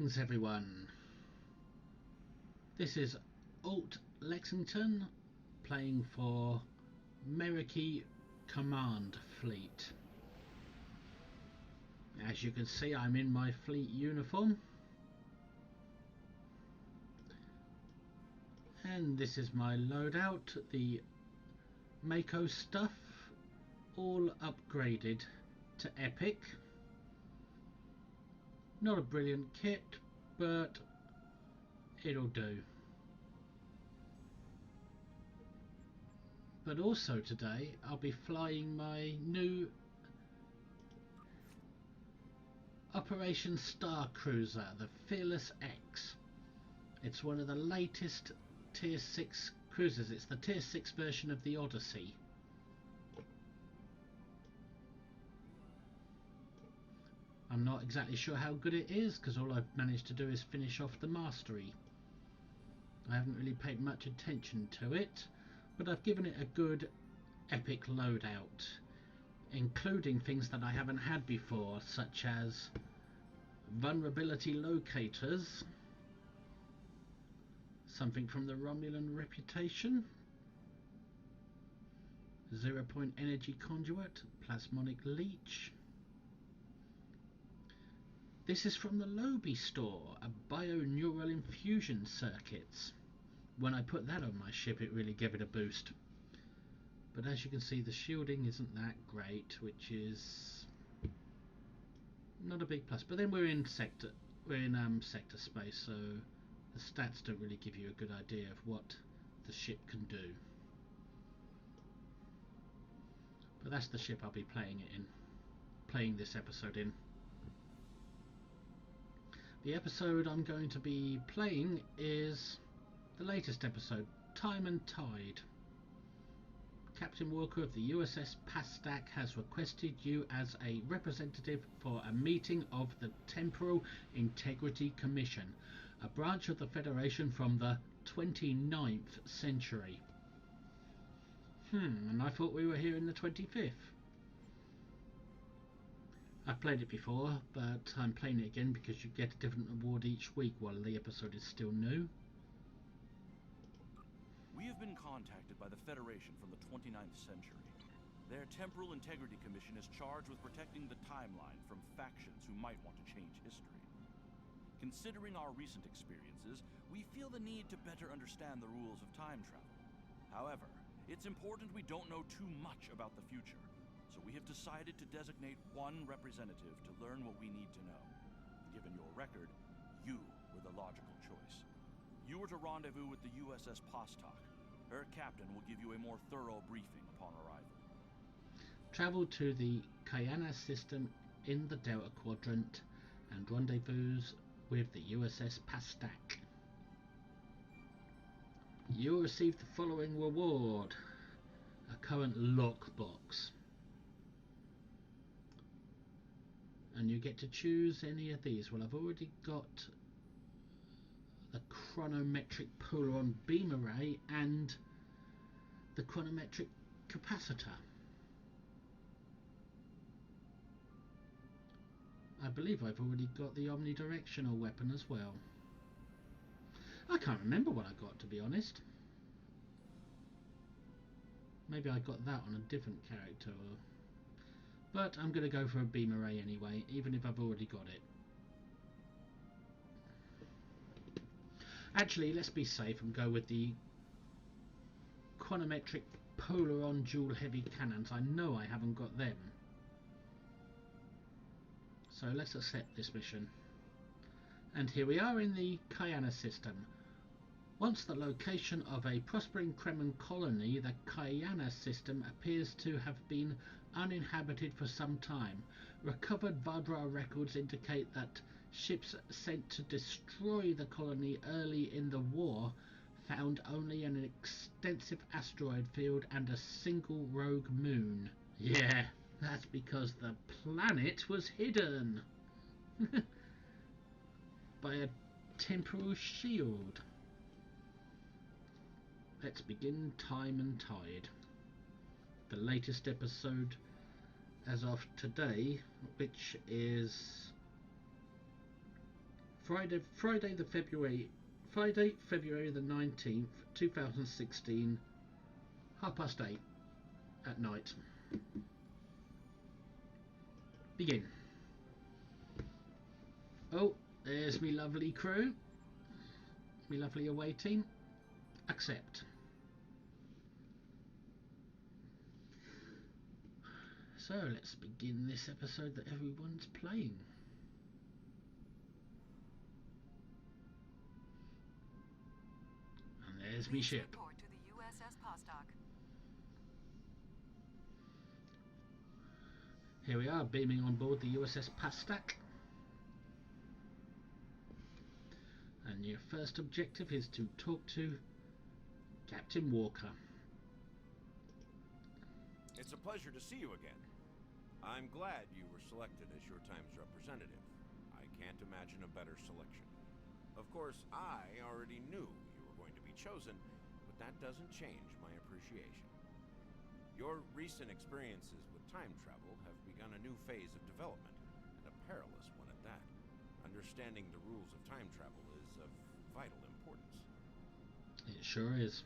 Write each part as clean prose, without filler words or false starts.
Greetings everyone, this is Alt Lexington playing for Meriki Command Fleet. As you can see, I'm in my fleet uniform and this is my loadout, the Mako stuff, all upgraded to Epic. Not a brilliant kit, but it'll do. But also today I'll be flying my new Operation Star Cruiser, the Fearless X. It's one of the latest Tier 6 cruisers. It's the Tier 6 version of the Odyssey. I'm not exactly sure how good it is because all I've managed to do is finish off the mastery. I haven't really paid much attention to it, but I've given it a good epic loadout, including things that I haven't had before, such as vulnerability locators, something from the Romulan reputation, 0-point energy conduit, plasmonic leech. This is from the Lobi store, a bioneural infusion circuits. When I put that on my ship, it really gave it a boost. But as you can see, the shielding isn't that great, which is not a big plus. But then we're in sector space, so the stats don't really give you a good idea of what the ship can do. But that's the ship I'll be playing this episode in. The episode I'm going to be playing is the latest episode, Time and Tide. Captain Walker of the USS Pastak has requested you as a representative for a meeting of the Temporal Integrity Commission, a branch of the Federation from the 29th century. And I thought we were here in the 25th. I've played it before, but I'm playing it again because you get a different reward each week while the episode is still new. We have been contacted by the Federation from the 29th century. Their Temporal Integrity Commission is charged with protecting the timeline from factions who might want to change history. Considering our recent experiences, we feel the need to better understand the rules of time travel. However, it's important we don't know too much about the future, so we have decided to designate one representative to learn what we need to know. Given your record, you were the logical choice. You are to rendezvous with the USS Pastak. Her captain will give you a more thorough briefing upon arrival. Travel to the Kayana system in the Delta Quadrant and rendezvous with the USS Pastak. You will receive the following reward: a current lockbox. And you get to choose any of these. Well, I've already got the chronometric polaron beam array and the chronometric capacitor. I believe I've already got the omnidirectional weapon as well. I can't remember what I got, to be honest. Maybe I got that on a different character, but I'm going to go for a beam array anyway, even if I've already got it. Actually, let's be safe and go with the chronometric polaron dual heavy cannons. I know I haven't got them. So let's accept this mission. And here we are in the Kayana system. Once the location of a prospering Kremen colony, the Kayana system appears to have been uninhabited for some time. Recovered Vadra records indicate that ships sent to destroy the colony early in the war found only an extensive asteroid field and a single rogue moon. Yeah, that's because the planet was hidden by a temporal shield. Let's begin Time and Tide, the latest episode as of today, which is Friday February the 19th, 2016, 8:30 at night. Begin. Oh, there's me lovely crew. Me lovely away team. Accept. So let's begin this episode that everyone's playing. And there's me ship. Report to the USS Vostok. Here we are, beaming on board the USS Pastak. And your first objective is to talk to Captain Walker. It's a pleasure to see you again. I'm glad you were selected as your time's representative. I can't imagine a better selection. Of course, I already knew you were going to be chosen, but that doesn't change my appreciation. Your recent experiences with time travel have begun a new phase of development, and a perilous one at that. Understanding the rules of time travel is of vital importance. It sure is.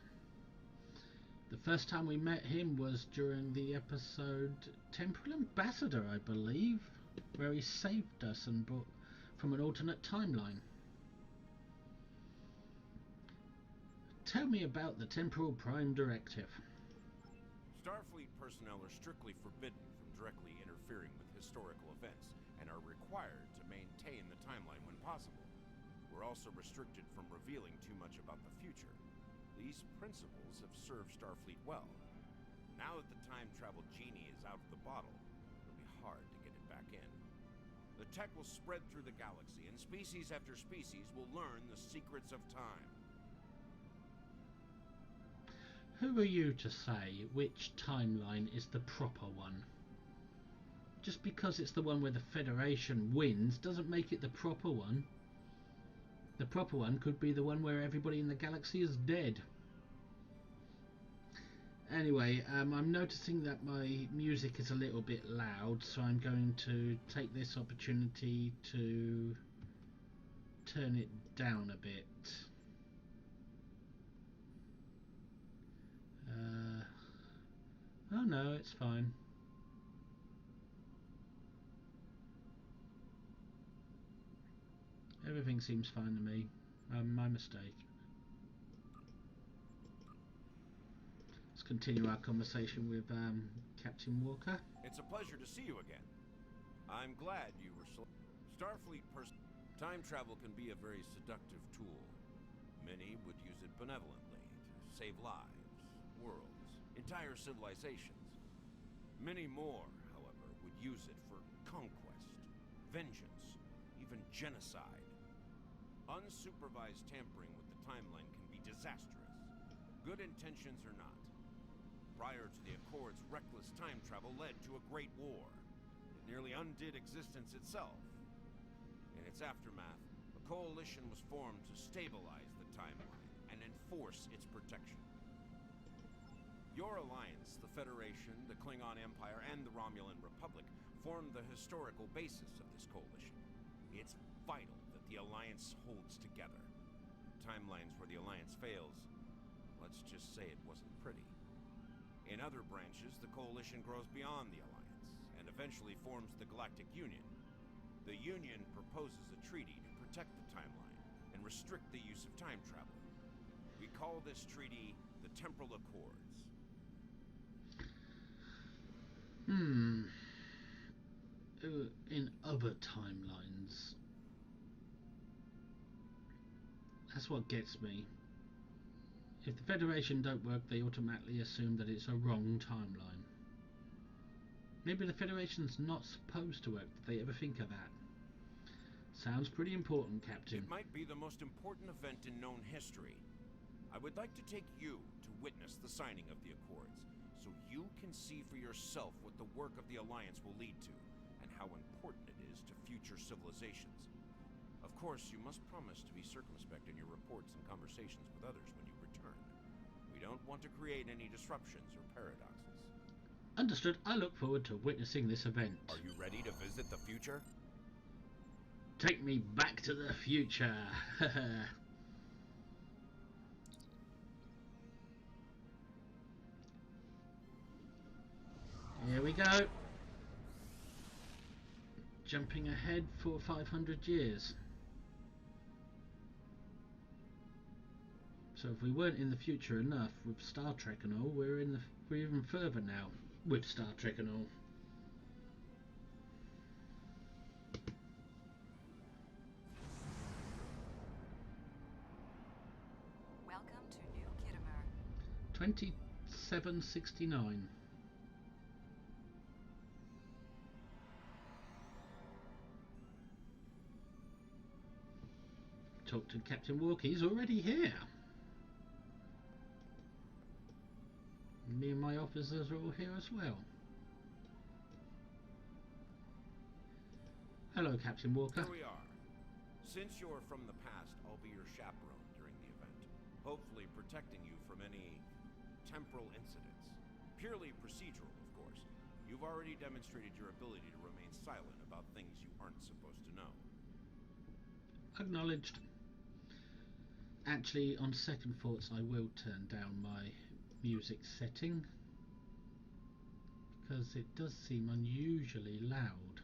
The first time we met him was during the episode Temporal Ambassador, I believe, where he saved us and brought from an alternate timeline. Tell me about the Temporal Prime Directive. Starfleet personnel are strictly forbidden from directly interfering with historical events and are required to maintain the timeline when possible. We're also restricted from revealing too much about the future. These principles have served Starfleet well. Now that the time travel genie is out of the bottle, it'll be hard to get it back in. The tech will spread through the galaxy, and species after species will learn the secrets of time. Who are you to say which timeline is the proper one? Just because it's the one where the Federation wins doesn't make it the proper one. The proper one could be the one where everybody in the galaxy is dead. Anyway, I'm noticing that my music is a little bit loud, so I'm going to take this opportunity to turn it down a bit. Oh no, it's fine. Everything seems fine to me. My mistake. Let's continue our conversation with Captain Walker. It's a pleasure to see you again. I'm glad you were Starfleet time travel can be a very seductive tool. Many would use it benevolently to save lives, worlds, entire civilizations. Many more, however, would use it for conquest, vengeance, even genocide. Unsupervised tampering with the timeline can be disastrous. Good intentions or not. Prior to the Accords, reckless time travel led to a great war. It nearly undid existence itself. In its aftermath, a coalition was formed to stabilize the timeline and enforce its protection. Your alliance, the Federation, the Klingon Empire, and the Romulan Republic, formed the historical basis of this coalition. It's vital that the Alliance holds together. Timelines where the Alliance fails, let's just say it wasn't pretty. In other branches, the coalition grows beyond the Alliance, and eventually forms the Galactic Union. The Union proposes a treaty to protect the timeline and restrict the use of time travel. We call this treaty the Temporal Accords. In other timelines, that's what gets me. If the Federation don't work, they automatically assume that it's a wrong timeline. Maybe the Federation's not supposed to work. Did they ever think of that? Sounds pretty important, Captain. It might be the most important event in known history. I would like to take you to witness the signing of the Accords, so you can see for yourself what the work of the Alliance will lead to, and how important it is to future civilizations. Of course, you must promise to be circumspect in your reports and conversations with others when you return. We don't want to create any disruptions or paradoxes. Understood. I look forward to witnessing this event. Are you ready to visit the future? Take me back to the future. Here we go. Jumping ahead for 500 years. So if we weren't in the future enough with Star Trek and all, we're even further now with Star Trek and all. Welcome to New Kittimer. 2769. Talk to Captain Walker. He's already here. Me and my officers are all here as well. Hello, Captain Walker. Here we are. Since you're from the past, I'll be your chaperone during the event, hopefully protecting you from any temporal incidents. Purely procedural, of course. You've already demonstrated your ability to remain silent about things you aren't supposed to know. Acknowledged. Actually, on second thoughts, I will turn down my music setting because it does seem unusually loud.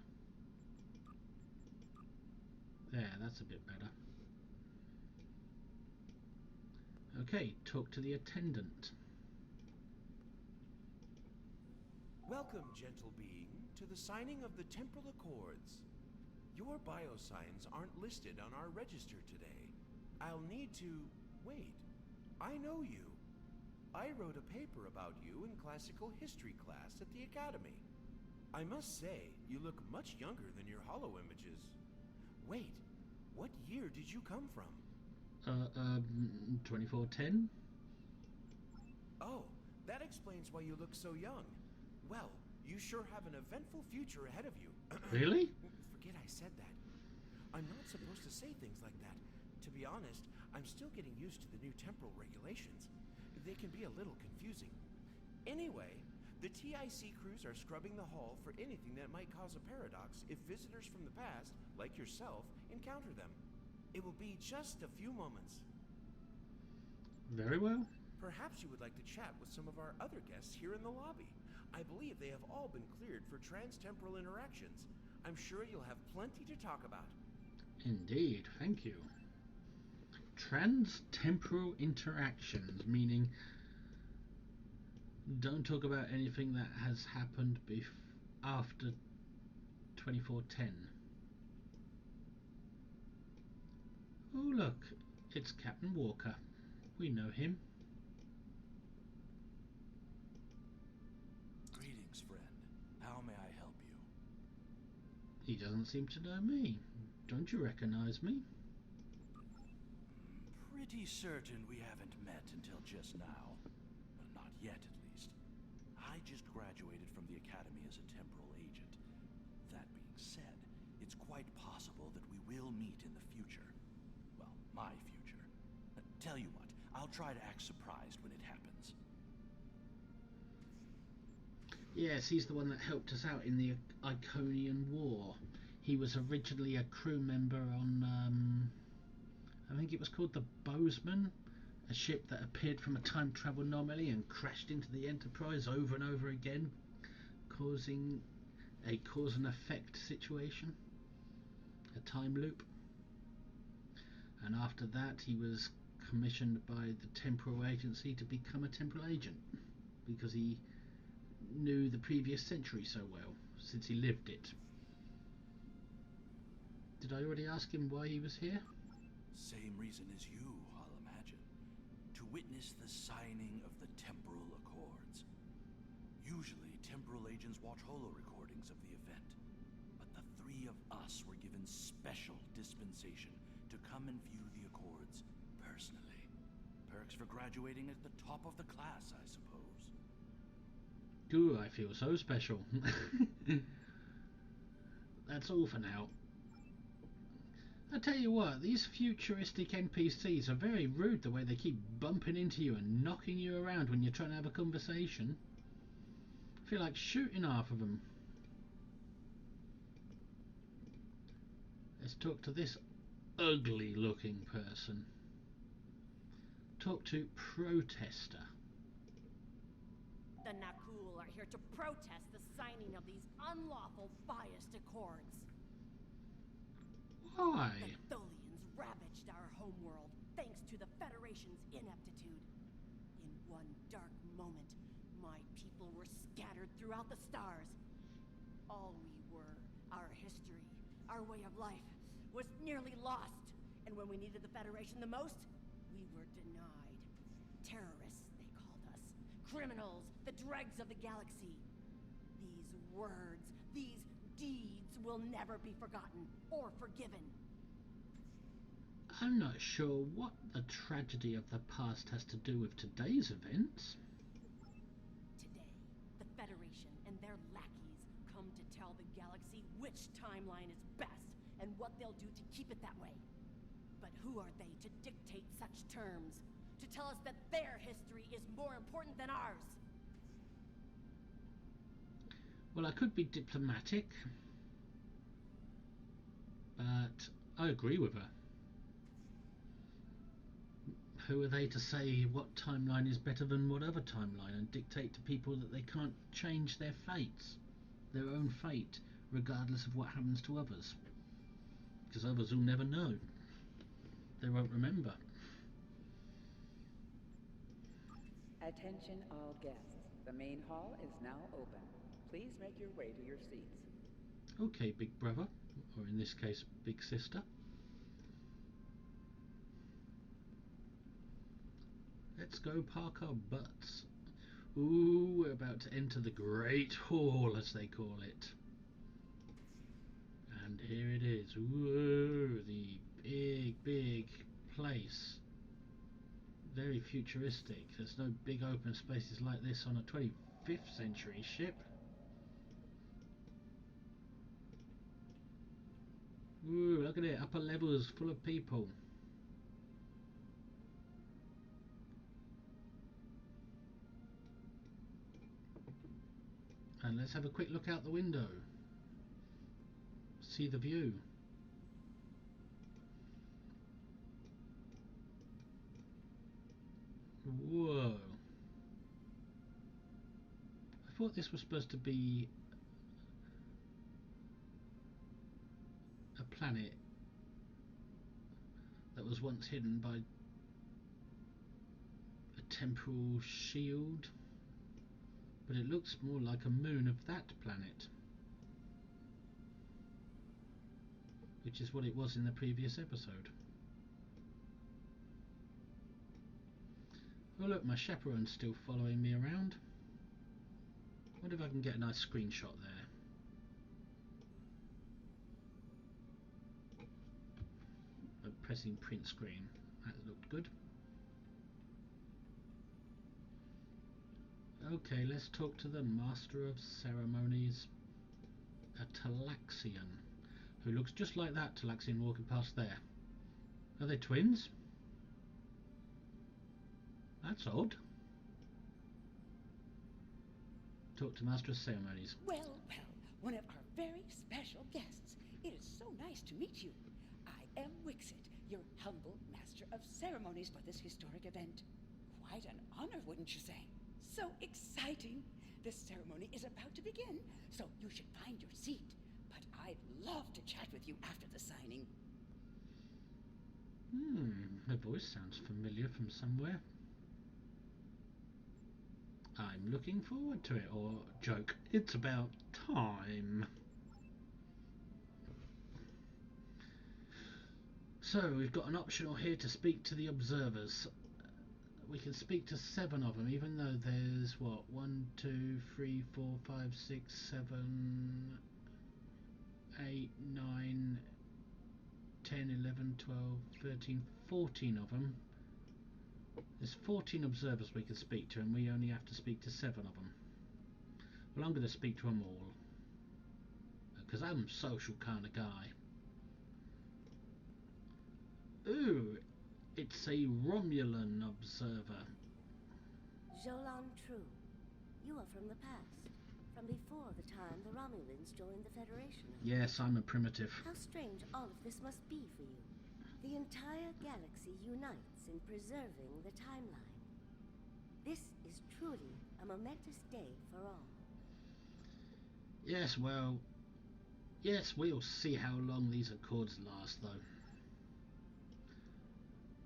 There, that's a bit better. Okay, talk to the attendant. Welcome, gentle being, to the signing of the Temporal Accords. Your biosigns aren't listed on our register today. I'll need to... Wait, I know you. I wrote a paper about you in classical history class at the Academy. I must say, you look much younger than your holo images. Wait, what year did you come from? 2410? Oh, that explains why you look so young. Well, you sure have an eventful future ahead of you. Really? Forget I said that. I'm not supposed to say things like that. To be honest, I'm still getting used to the new temporal regulations. They can be a little confusing. Anyway, the TIC crews are scrubbing the hall for anything that might cause a paradox if visitors from the past, like yourself, encounter them. It will be just a few moments. Very well. Perhaps you would like to chat with some of our other guests here in the lobby. I believe they have all been cleared for trans-temporal interactions. I'm sure you'll have plenty to talk about. Indeed, thank you. Trans-temporal interactions, meaning don't talk about anything that has happened after 2410. Oh look, it's Captain Walker. We know him. Greetings, friend. How may I help you? He doesn't seem to know me. Don't you recognize me? Pretty certain we haven't met until just now. Not yet, at least. I just graduated from the Academy as a temporal agent. That being said, it's quite possible that we will meet in the future. Well, my future. Tell you what, I'll try to act surprised when it happens. Yes, he's the one that helped us out in the Iconian War. He was originally a crew member on, I think it was called the Bozeman, a ship that appeared from a time travel anomaly and crashed into the Enterprise over and over again, causing a cause and effect situation, a time loop. And after that he was commissioned by the Temporal Agency to become a temporal agent because he knew the previous century so well, since he lived it. Did I already ask him why he was here? Same reason as you, I'll imagine. To witness the signing of the Temporal Accords. Usually, temporal agents watch holo recordings of the event. But the three of us were given special dispensation to come and view the Accords personally. Perks for graduating at the top of the class, I suppose. Ooh, I feel so special. That's all for now. I tell you what, these futuristic NPCs are very rude the way they keep bumping into you and knocking you around when you're trying to have a conversation. I feel like shooting half of them. Let's talk to this ugly looking person. Talk to Protester. The Nakul are here to protest the signing of these unlawful biased accords. Why? The Tholians ravaged our homeworld thanks to the Federation's ineptitude. In one dark moment, my people were scattered throughout the stars. All we were, our history, our way of life, was nearly lost. And when we needed the Federation the most, we were denied. Terrorists, they called us. Criminals, the dregs of the galaxy. These words, these deeds will never be forgotten or forgiven. I'm not sure what the tragedy of the past has to do with today's events. Today, the Federation and their lackeys come to tell the galaxy which timeline is best and what they'll do to keep it that way. But who are they to dictate such terms? To tell us that their history is more important than ours? Well, I could be diplomatic, but I agree with her. Who are they to say what timeline is better than what other timeline and dictate to people that they can't change their fates, their own fate, regardless of what happens to others? Because others will never know. They won't remember. Attention all guests. The main hall is now open. Please make your way to your seats. Okay, big brother, or in this case, big sister. Let's go park our butts. Ooh, we're about to enter the Great Hall, as they call it. And here it is. Whoa, the big place. Very futuristic. There's no big open spaces like this on a 25th century ship. Ooh, look at it. Upper levels full of people. And let's have a quick look out the window. See the view. Whoa. I thought this was supposed to be a planet that was once hidden by a temporal shield, but it looks more like a moon of that planet, which is what it was in the previous episode. Oh look, my chaperone's still following me around. I wonder if I can get a nice screenshot there. Pressing print screen. That looked good. Okay, let's talk to the Master of Ceremonies, a Talaxian, who looks just like that Talaxian walking past there. Are they twins? That's odd. Talk to Master of Ceremonies. Well, one of our very special guests. It is so nice to meet you. I am Wixit, your humble Master of Ceremonies for this historic event. Quite an honor, wouldn't you say? So exciting. The ceremony is about to begin, so you should find your seat. But I'd love to chat with you after the signing. Her voice sounds familiar from somewhere. I'm looking forward to it, or joke, it's about time. So we've got an optional here to speak to the observers. We can speak to 7 of them, even though there's what, 1, 2, 3, 4, 5, 6, 7, 8, 9, 10, 11, 12, 13, 14 of them. There's 14 observers we can speak to, and we only have to speak to 7 of them. Well, I'm going to speak to them all, because I'm a social kind of guy. Ooh, it's a Romulan observer. Jolan True, you are from the past, from before the time the Romulans joined the Federation. Yes, I'm a primitive. How strange all of this must be for you. The entire galaxy unites in preserving the timeline. This is truly a momentous day for all. Yes, well, yes, we'll see how long these accords last, though.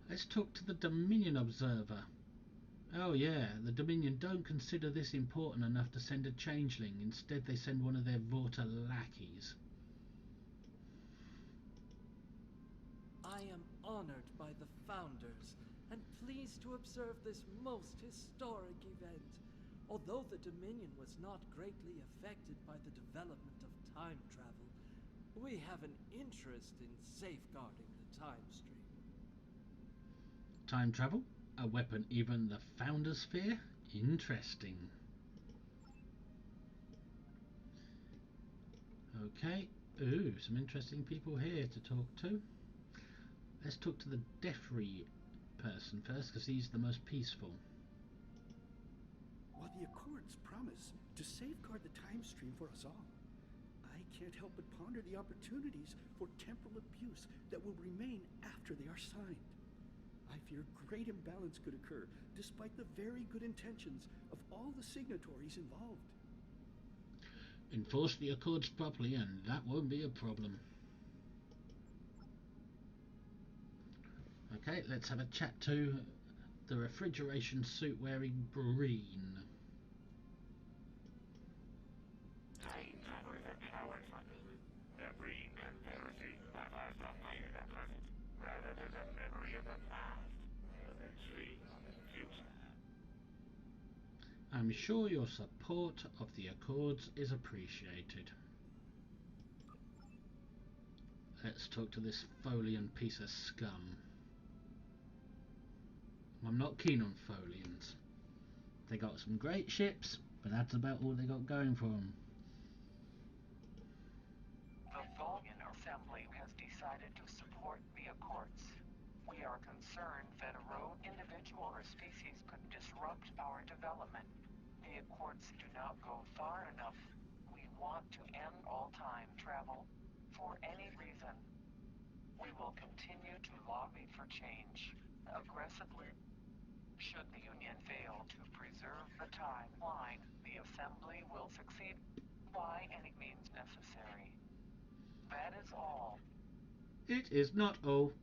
Let's talk to the Dominion Observer. Oh yeah, the Dominion don't consider this important enough to send a changeling. Instead they send one of their Vorta lackeys. I am honored by the Founders and pleased to observe this most historic event. Although the Dominion was not greatly affected by the development of time travel, we have an interest in safeguarding the time stream. Time travel? A weapon even the Founders fear? Interesting. Okay. Ooh, some interesting people here to talk to. Let's talk to the Defree person first, because he's the most peaceful. While the Accords promise to safeguard the time stream for us all, I can't help but ponder the opportunities for temporal abuse that will remain after they are signed. I fear great imbalance could occur, despite the very good intentions of all the signatories involved. Enforce the Accords properly and that won't be a problem. Okay, let's have a chat to the refrigeration suit wearing Breen. I'm sure your support of the Accords is appreciated. Let's talk to this Folian piece of scum. I'm not keen on Folians. They got some great ships, but that's about all they got going for them. The Folian Assembly has decided to support the Accords. We are concerned that a rogue individual or species could disrupt our development. The Accords do not go far enough. We want to end all time travel for any reason. We will continue to lobby for change aggressively. Should the Union fail to preserve the timeline, the Assembly will succeed by any means necessary. That is all. It is not all.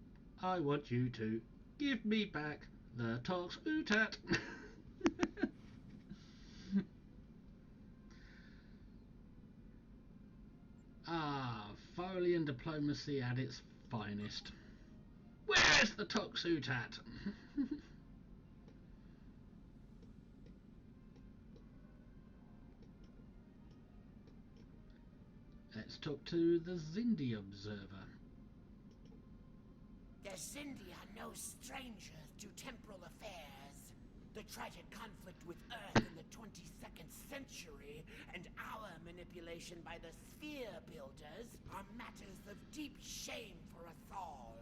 I want you to give me back the Tox Utat. Ah, Folian diplomacy at its finest. Where's the Tox Utat? Let's talk to the Zindi Observer. The Zindi are no strangers to temporal affairs. The tragic conflict with Earth in the 22nd century and our manipulation by the Sphere Builders are matters of deep shame for us all.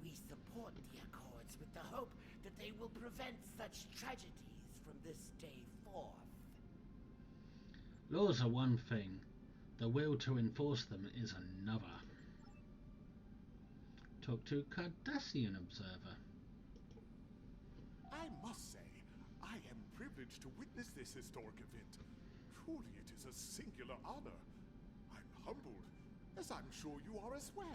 We support the Accords with the hope that they will prevent such tragedies from this day forth. Laws are one thing. The will to enforce them is another. Talk to Cardassian Observer. I must say, I am privileged to witness this historic event. Truly, it is a singular honor. I'm humbled, as I'm sure you are as well.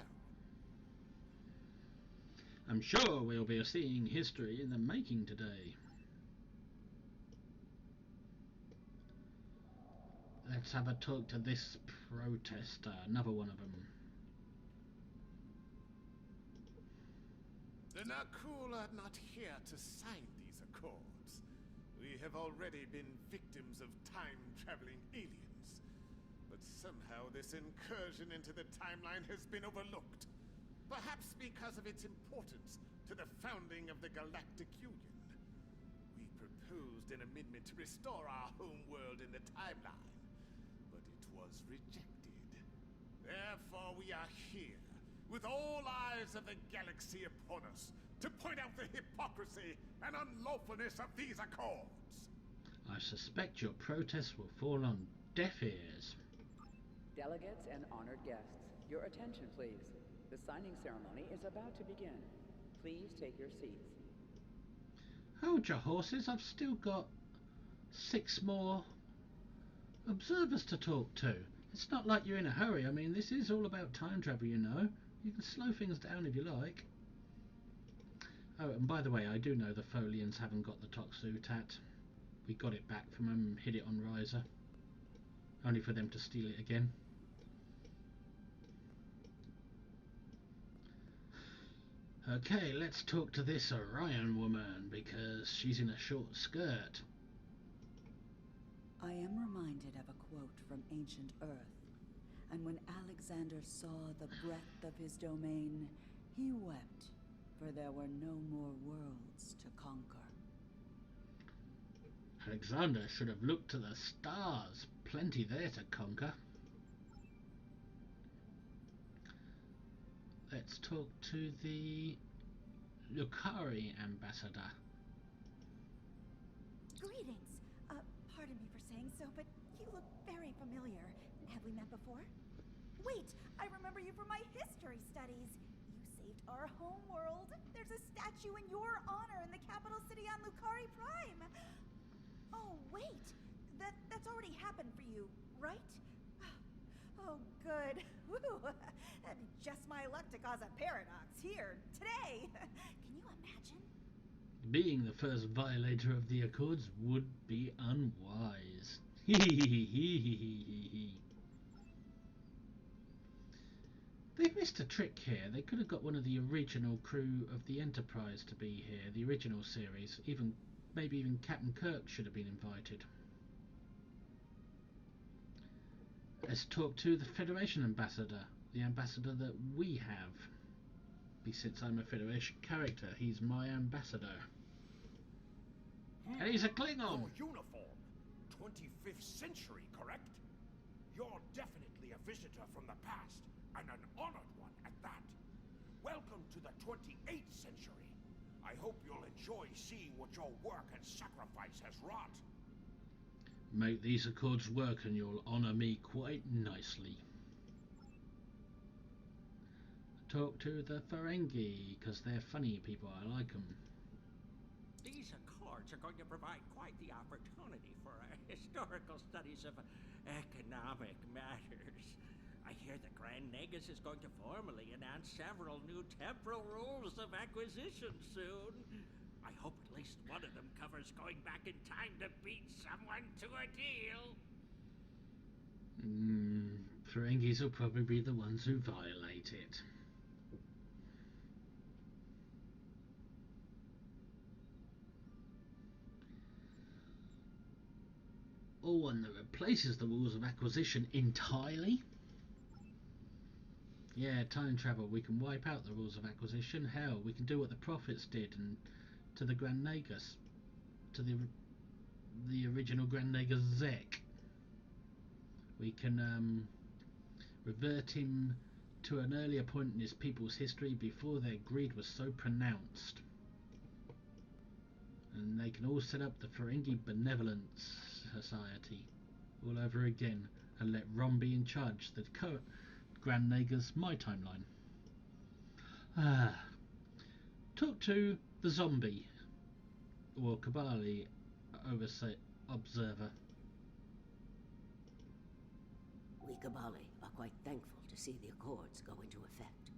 I'm sure we'll be seeing history in the making today. Let's have a talk to this protester, another one of them. The Nakul are not here to sign these accords. We have already been victims of time-traveling aliens. But somehow this incursion into the timeline has been overlooked. Perhaps because of its importance to the founding of the Galactic Union. We proposed an amendment to restore our home world in the timeline, but it was rejected. Therefore we are here, with all eyes of the galaxy upon us, to point out the hypocrisy and unlawfulness of these accords. I suspect your protests will fall on deaf ears. Delegates and honored guests, your attention please. The signing ceremony is about to begin. Please take your seats. Hold your horses, I've still got 6 more observers to talk to. It's not like you're in a hurry. I mean, this is all about time travel, you know. You can slow things down if you like. Oh, and by the way, I do know the Folians haven't got the Toxutat. We got it back from them, hid it on Riser. Only for them to steal it again. Okay, let's talk to this Orion woman, because she's in a short skirt. I am reminded of a quote from ancient Earth. And when Alexander saw the breadth of his domain, he wept, for there were no more worlds to conquer. Alexander should have looked to the stars. Plenty there to conquer. Let's talk to the Lucari ambassador. Greetings. Pardon me for saying so, but you look very familiar. Have we met before? Wait, I remember you from my history studies. You saved our home world. There's a statue in your honor in the capital city on Lucari Prime. Oh, wait. That's already happened for you, right? Oh, good. Woo. That'd be just my luck to cause a paradox here, today. Can you imagine? Being the first violator of the Accords would be unwise. They've missed a trick here. They could have got one of the original crew of the Enterprise to be here, the original series. Maybe even Captain Kirk should have been invited. Let's talk to the Federation ambassador, the ambassador that we have. Since I'm a Federation character, he's my ambassador. And he's a Klingon! Your uniform, 25th century, correct? You're definitely a visitor from the past, and an honored one at that. Welcome to the 28th century. I hope you'll enjoy seeing what your work and sacrifice has wrought. Make these Accords work and you'll honour me quite nicely. Talk to the Ferengi, because they're funny people, I like them. These Accords are going to provide quite the opportunity for historical studies of economic matters. I hear the Grand Nagus is going to formally announce several new temporal rules of acquisition soon. I hope at least one of them covers going back in time to beat someone to a deal. Ferengis will probably be the ones who violate it. Oh, and that replaces the rules of acquisition entirely? Yeah, time travel. We can wipe out the rules of acquisition. Hell, we can do what the Prophets did and to the Grand Nagus, to the original Grand Nagus Zek. We can revert him to an earlier point in his people's history before their greed was so pronounced. And they can all set up the Ferengi Benevolence Society all over again and let Ron be in charge. The current Grand Nagus, my timeline. Talk to the zombie or Kabali observer. We Kabali are quite thankful to see the Accords go into effect.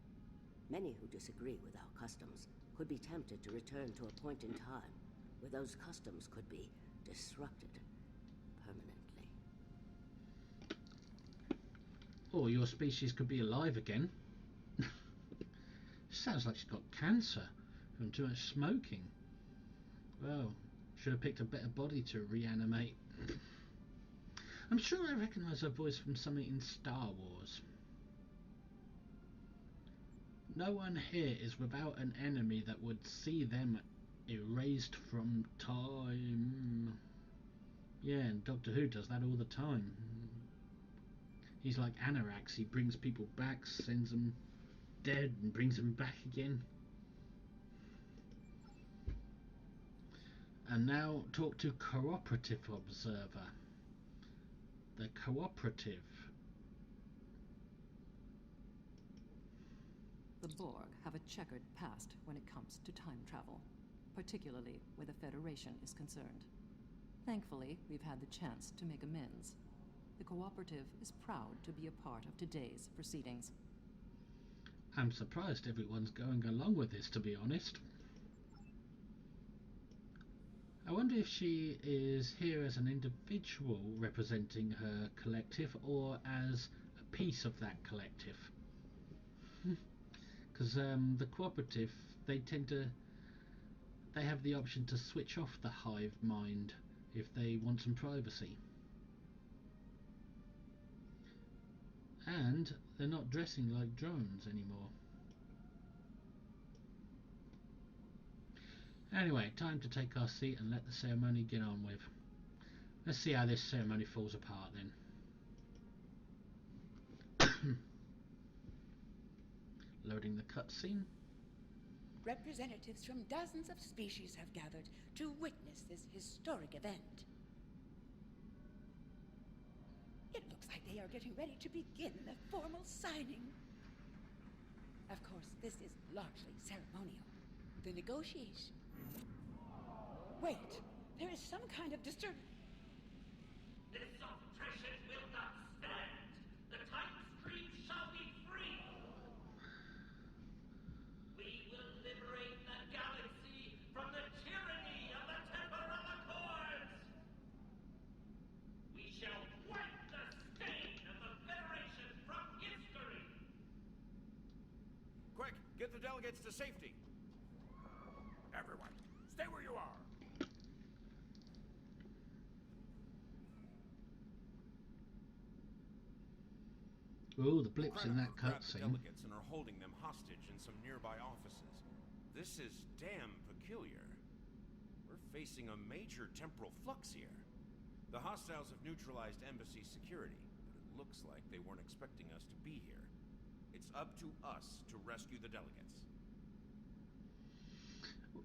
Many who disagree with our customs could be tempted to return to a point in time where those customs could be disrupted permanently. Or your species could be alive again. Sounds like she's got cancer from too much smoking. Well, should have picked a better body to reanimate. I'm sure I recognise her voice from something in Star Wars. No one here is without an enemy that would see them erased from time. Yeah, and Doctor Who does that all the time. He's like Anorax. He brings people back, sends them dead and brings them back again. And now talk to Cooperative Observer. the cooperative. The Borg have a checkered past when it comes to time travel, particularly where the Federation is concerned. Thankfully, we've had the chance to make amends. The cooperative is proud to be a part of today's proceedings. I'm surprised everyone's going along with this, to be honest. I wonder if she is here as an individual representing her collective or as a piece of that collective. Because the cooperative, they have the option to switch off the hive mind if they want some privacy. And they're not dressing like drones anymore. Anyway, time to take our seat and let the ceremony get on with. Let's see how this ceremony falls apart then. Loading the cutscene. Representatives from dozens of species have gathered to witness this historic event. It looks like they are getting ready to begin the formal signing. Of course, this is largely ceremonial. The negotiation. Wait, there is some kind of disturbance. This oppression will not stand. The time stream shall be free. We will liberate the galaxy from the tyranny of the temporal accords. We shall wipe the stain of the Federation from history. Quick, get the delegates to safety. Everyone, stay where you are. Oh, the blips in that cutscene. cutscene. Delegates and are holding them hostage in some nearby offices. This is damn peculiar. We're facing a major temporal flux here. The hostiles have neutralized embassy security, but it looks like they weren't expecting us to be here. It's up to us to rescue the delegates.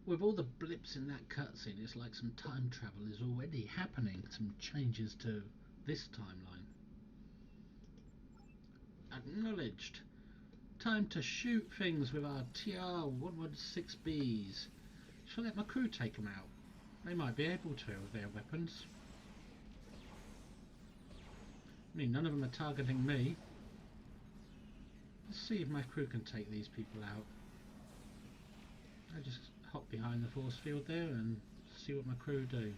With all the blips in that cutscene, it's like some time travel is already happening. Some changes to this timeline. Acknowledged. Time to shoot things with our TR-116Bs. Shall I let my crew take them out? They might be able to with their weapons. I mean, none of them are targeting me. Let's see if my crew can take these people out. I just hop behind the force field there and see what my crew do.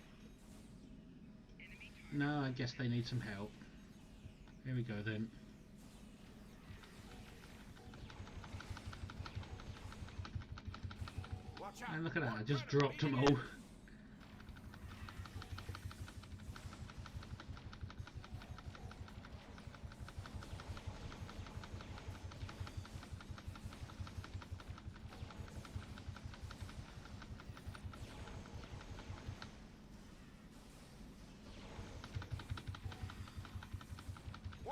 No, I guess they need some help. Here we go then. And look at that, I just dropped them all.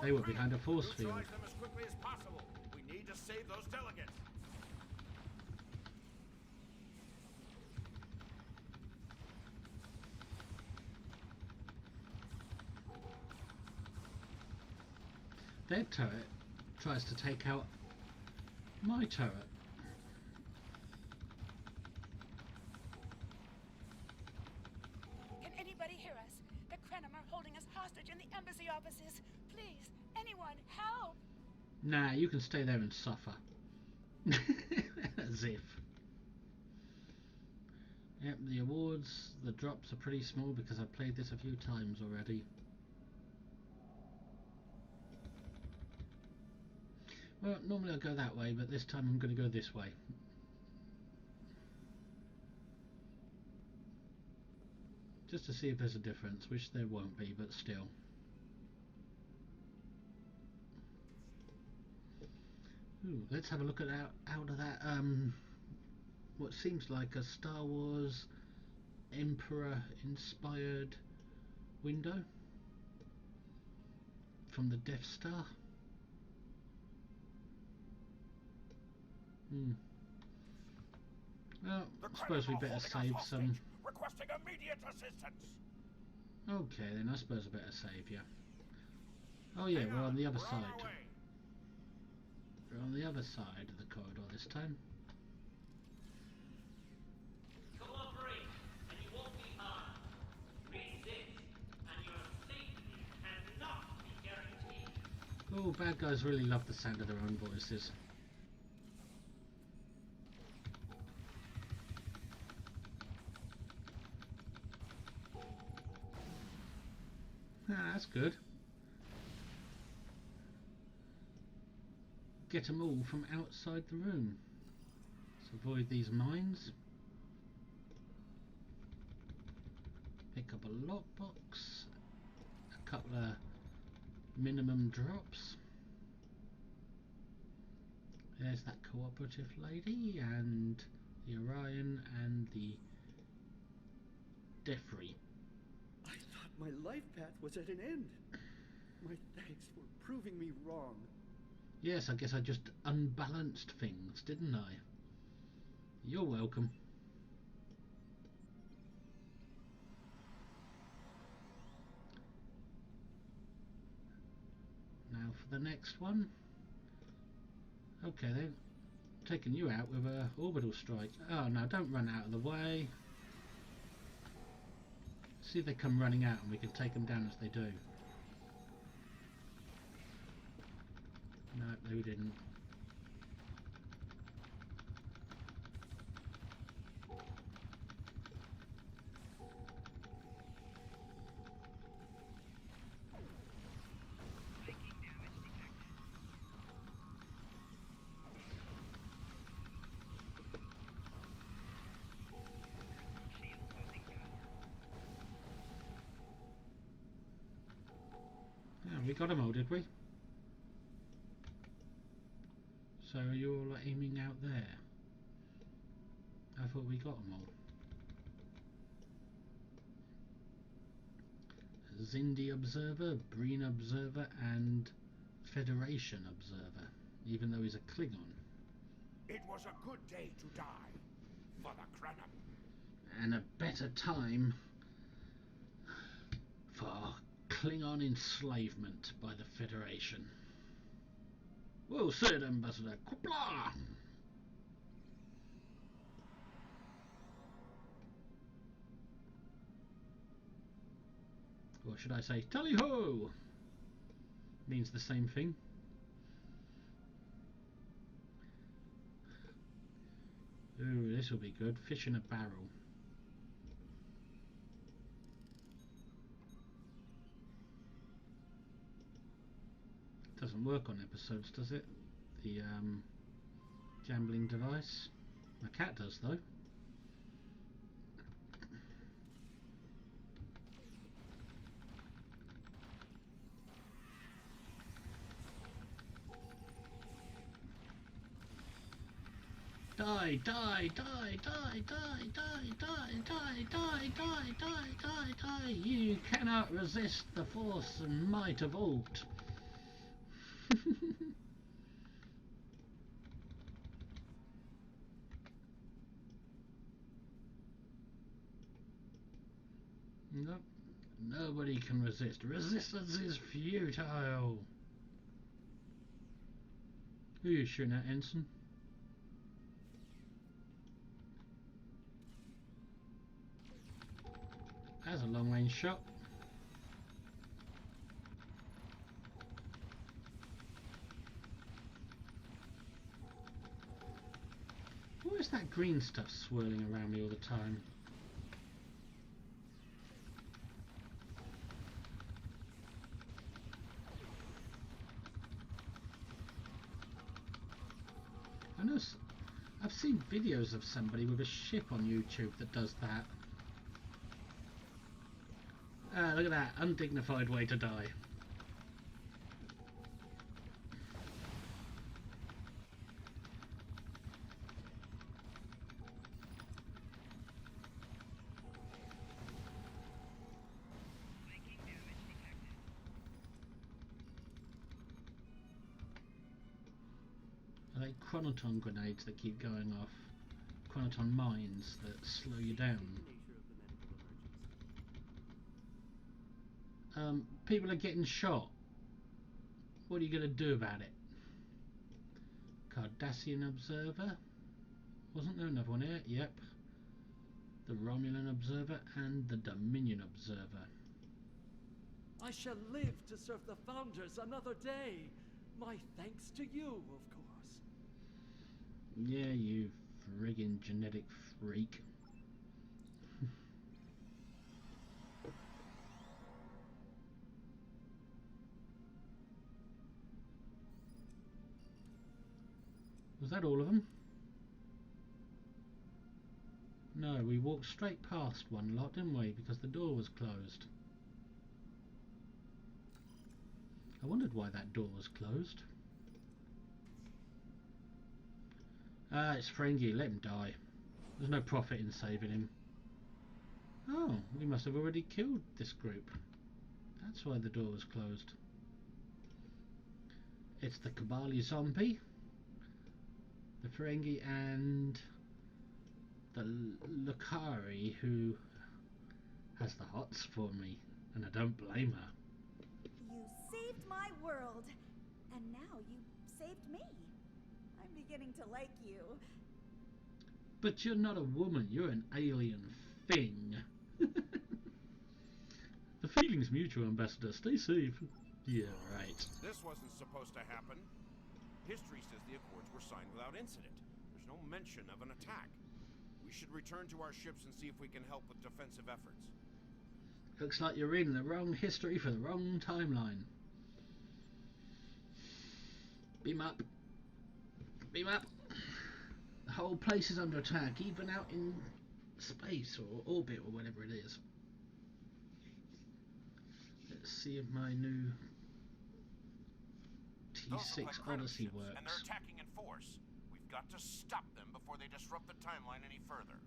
They were behind a force field. Neutralize them as quickly as possible. We need to save those delegates. Their turret tries to take out my turret. Can anybody hear us? The Krenim are holding us hostage in the embassy offices. Please, anyone, help! Nah, you can stay there and suffer. As if. Yep, the awards, the drops are pretty small because I've played this a few times already. Well, normally I go that way, but this time I'm going to go this way. Just to see if there's a difference, which there won't be, but still. Ooh, let's have a look at out of that what seems like a Star Wars Emperor inspired window from the Death Star. Well, I suppose we better save some. Requesting immediate assistance. Okay, then I suppose I better save you. Oh yeah, we're on the other side. We're on the other side of the corridor this time. Cooperate, and you won't be harmed. Resist, and your safety cannot be guaranteed. Oh, bad guys really love the sound of their own voices. Ah, that's good. Get them all from outside the room. Let's avoid these mines. Pick up a lockbox. A couple of minimum drops. There's that cooperative lady and the Orion and the Defree. I thought my life path was at an end. My thanks for proving me wrong. Yes, I guess I just unbalanced things, didn't I? You're welcome. Now for the next one. Okay, they've taken you out with a orbital strike. Oh no, don't run out of the way. See if they come running out and we can take them down as they do. No, they didn't. We got them all, did we? So you're all aiming out there. I thought we got them all. Zindi Observer, Breen Observer, and Federation Observer, even though he's a Klingon. It was a good day to die for the Krenim. And a better time for Klingon enslavement by the Federation. Well said, Ambassador. Qupla! Or should I say, tally-ho! Means the same thing. Ooh, this will be good. Fish in a barrel. Doesn't work on episodes, does it? The gambling device. My cat does, though. Die, die, die, die, die, die, die, die, die, die, die, die, die. You cannot resist the force and might of Alt. Nope. Nobody can resist. Resistance is futile. Who are you shooting at, Ensign? That's a long-range shot. What is that green stuff swirling around me all the time? I know I've seen videos of somebody with a ship on YouTube that does that. Ah, look at that, undignified way to die. Are they chronoton grenades that keep going off? Chronoton mines that slow you down? People are getting shot. What are you going to do about it? Cardassian Observer. Wasn't there another one here? Yep. The Romulan Observer and the Dominion Observer. I shall live to serve the Founders another day. My thanks to you, of course. Yeah, you friggin' genetic freak. Was that all of them? No, we walked straight past one lot, didn't we? Because the door was closed. I wondered why that door was closed. Ah, it's Ferengi. Let him die. There's no profit in saving him. Oh, we must have already killed this group. That's why the door was closed. It's the Kabali zombie, the Ferengi, and the Lukari who has the hots for me, and I don't blame her. You saved my world, and now you saved me. I'm beginning to like you. But you're not a woman, you're an alien thing. The feeling's mutual, Ambassador. Stay safe. Yeah, right. This wasn't supposed to happen. History says the Accords were signed without incident. There's no mention of an attack. We should return to our ships and see if we can help with defensive efforts. Looks like you're reading the wrong history for the wrong timeline. Beam up. Beam up. The whole place is under attack, even out in space or orbit or whatever it is. Let's see if my new T6 Odyssey works. And they're attacking in force. We've got to stop them before they disrupt the timeline any further.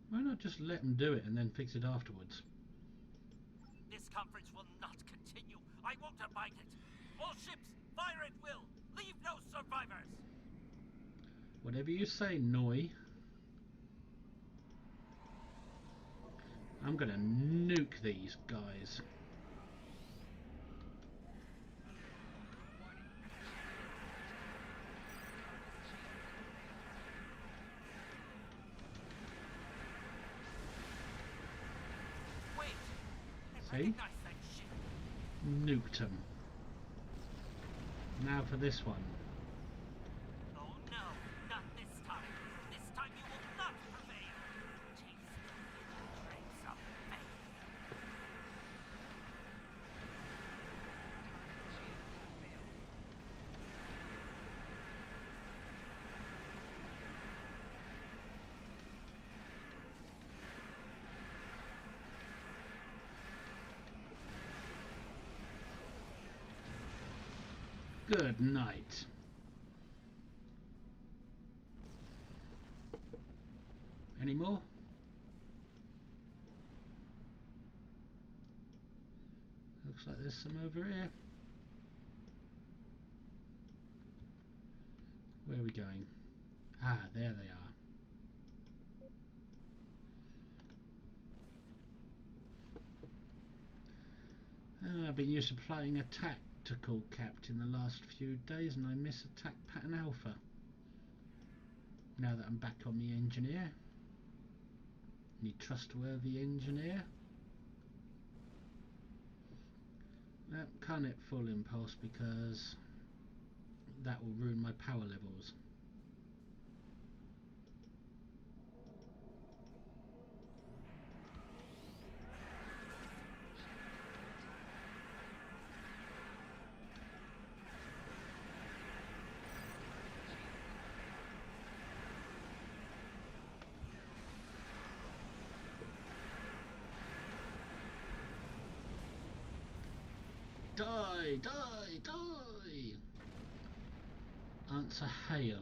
Why not just let them do it and then fix it afterwards? This conference will not continue. I won't abide it. All ships, fire at will. Leave no survivors. Whatever you say, Noi. I'm gonna nuke these guys. See? Nuked him. Now for this one. Oh no, not this time. This time you will not prevail. Taste the dregs of fate. Good night. Any more? Looks like there's some over here. Where are we going? Ah, there they are. I've been used to playing a tactical captain the last few days and I miss attack pattern alpha. Now that I'm back on the engineer. Any trustworthy engineer? Can't hit full impulse because that will ruin my power levels. Die! Die! Die! Answer hail.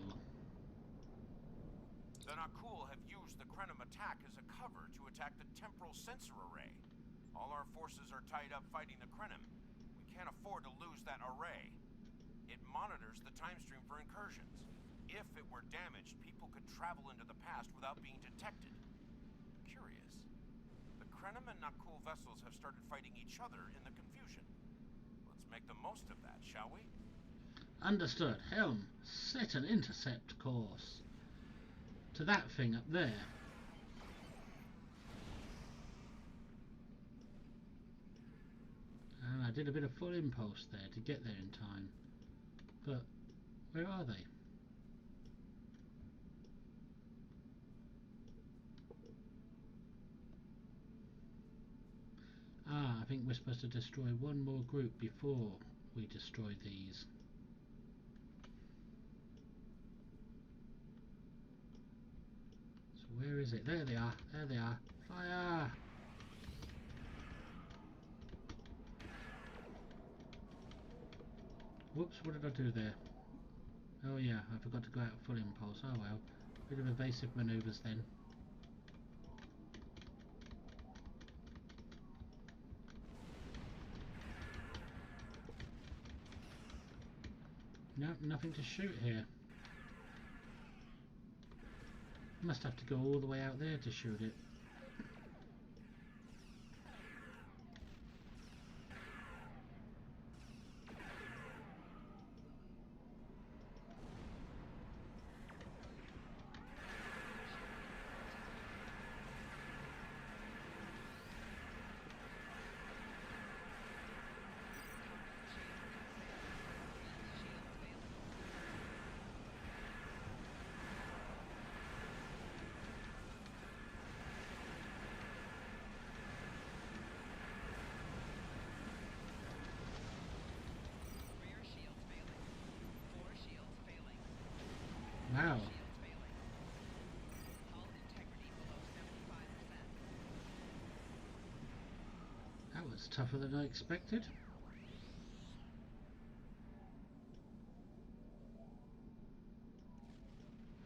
The Nakul have used the Krenim attack as a cover to attack the temporal sensor array. All our forces are tied up fighting the Krenim. We can't afford to lose that array. It monitors the time stream for incursions. If it were damaged, people could travel into the past without being detected. Curious. The Krenim and Nakul vessels have started fighting each other in the confusion. Let's make the most of that, shall we? Understood. Helm, set an intercept course to that thing up there. And I did a bit of full impulse there to get there in time. But where are they? Ah, I think we're supposed to destroy one more group before we destroy these. So where is it? There they are. There they are. Fire! Whoops, what did I do there? Oh yeah, I forgot to go out full impulse. Oh well. Bit of evasive manoeuvres then. No, nothing to shoot here. Must have to go all the way out there to shoot it. Wow. That was tougher than I expected.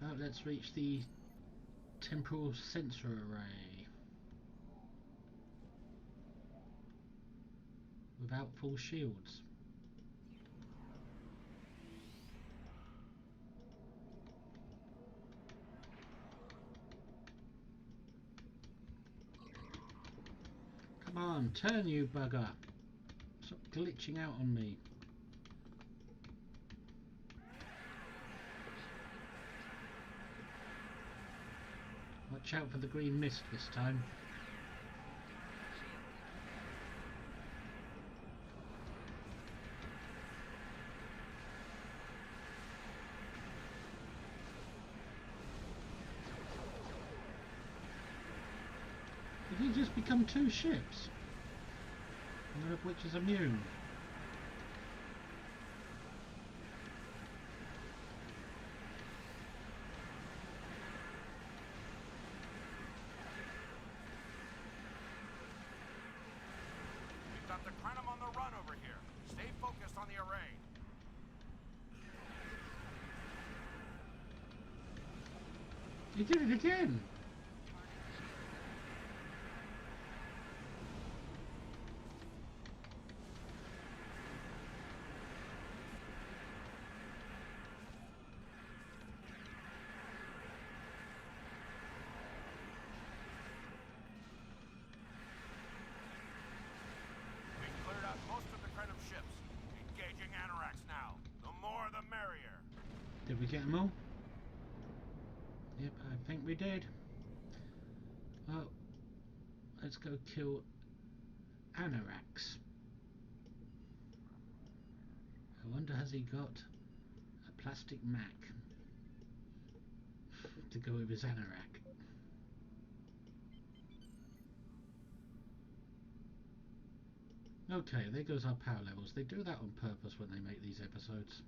Well, let's reach the temporal sensor array without full shields. Come on, turn you bugger. Stop glitching out on me. Watch out for the green mist this time. Did he just become two ships? One of which is immune. We've got the Krenim on the run over here. Stay focused on the array. He did it again! Did we get them all? Yep, I think we did. Well, let's go kill Anorax. I wonder, has he got a plastic Mac to go with his Anorak? Okay, there goes our power levels. They do that on purpose when they make these episodes.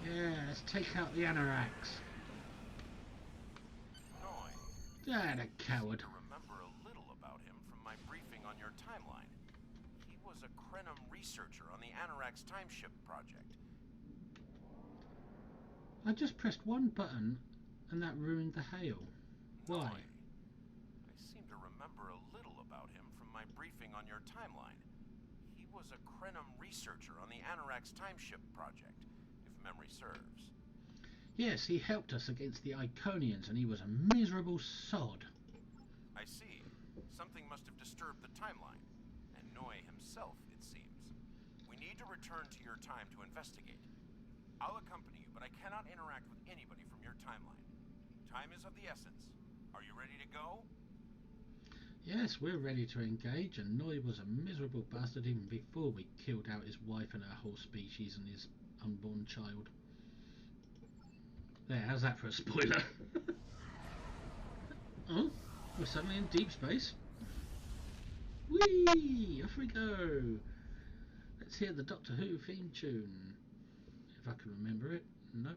Yeah, let's take out the Anoraks. Ah, the coward. I remember a little about him from my briefing on your timeline. He was a Krenim researcher on the Anorak's timeship project. I just pressed one button and that ruined the hail. Why? I seem my briefing on your timeline. He was a Krenim researcher on the Anorax timeship project, if memory serves. Yes, he helped us against the Iconians, and he was a miserable sod. I see. Something must have disturbed the timeline. And Noy himself, it seems. We need to return to your time to investigate. I'll accompany you, but I cannot interact with anybody from your timeline. Time is of the essence. Are you ready to go? Yes, we're ready to engage, and Noy was a miserable bastard even before we killed out his wife and her whole species and his unborn child. There, how's that for a spoiler? Oh, we're suddenly in deep space. Whee! Off we go! Let's hear the Doctor Who theme tune. If I can remember it. Nope.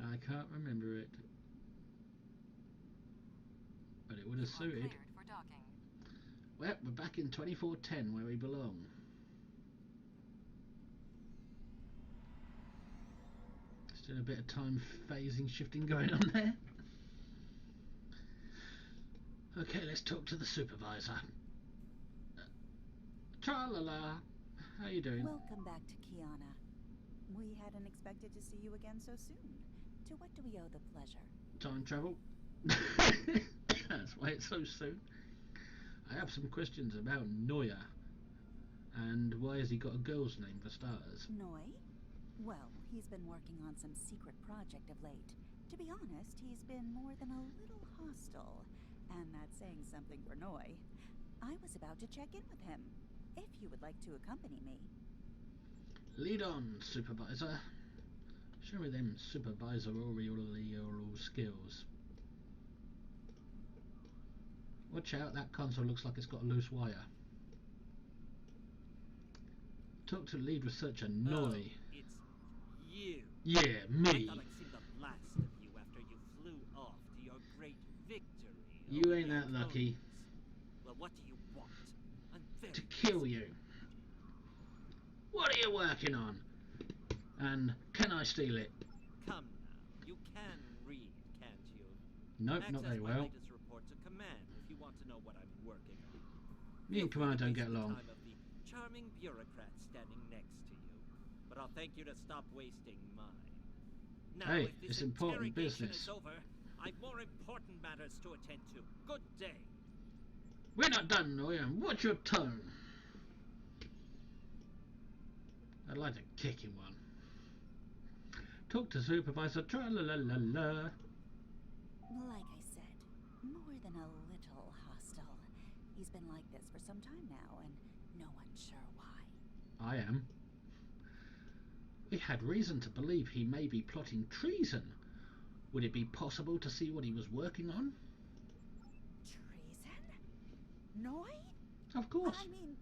I can't remember it. But it would have suited. Well, we're back in 2410 where we belong. Still a bit of time phasing shifting going on there. Okay, let's talk to the supervisor. Tra-la-la. How you doing? Welcome back to Kiana. We hadn't expected to see you again so soon. To what do we owe the pleasure? Time travel. That's why it's so soon. I have some questions about Noya. And why has he got a girl's name for starters? Noy? Well, he's been working on some secret project of late. To be honest, he's been more than a little hostile. And that's saying something for Noy. I was about to check in with him, if you would like to accompany me. Lead on, supervisor. Show me them supervisorial skills. Watch out, that console looks like it's got a loose wire. Talk to lead researcher Noy. Oh, it's you. Yeah, me. I thought I'd seen the last of you after you flew off to your great victory. You ain't that lucky. Well, what do you want? I'm very to kill you. What are you working on? And can I steal it? Come now, you can read, can't you? Nope, not very My well. latest report to command if you want to know what I'm working on. Me and Command don't get along. Time of the charming bureaucrat standing next to you, but I'll thank you to stop wasting mine. Now, Hey, if this it's important interrogation business. is over, I've more important matters to attend to. Good day. We're not done, Noy, and watch your tone. I'd like to kick him one. Talk to supervisor. Tra-la-la-la-la. Like I said, more than a little hostile. He's been like this for some time now, and no one's sure why. I am. We had reason to believe he may be plotting treason. Would it be possible to see what he was working on? Treason? Noy? Of course. I mean,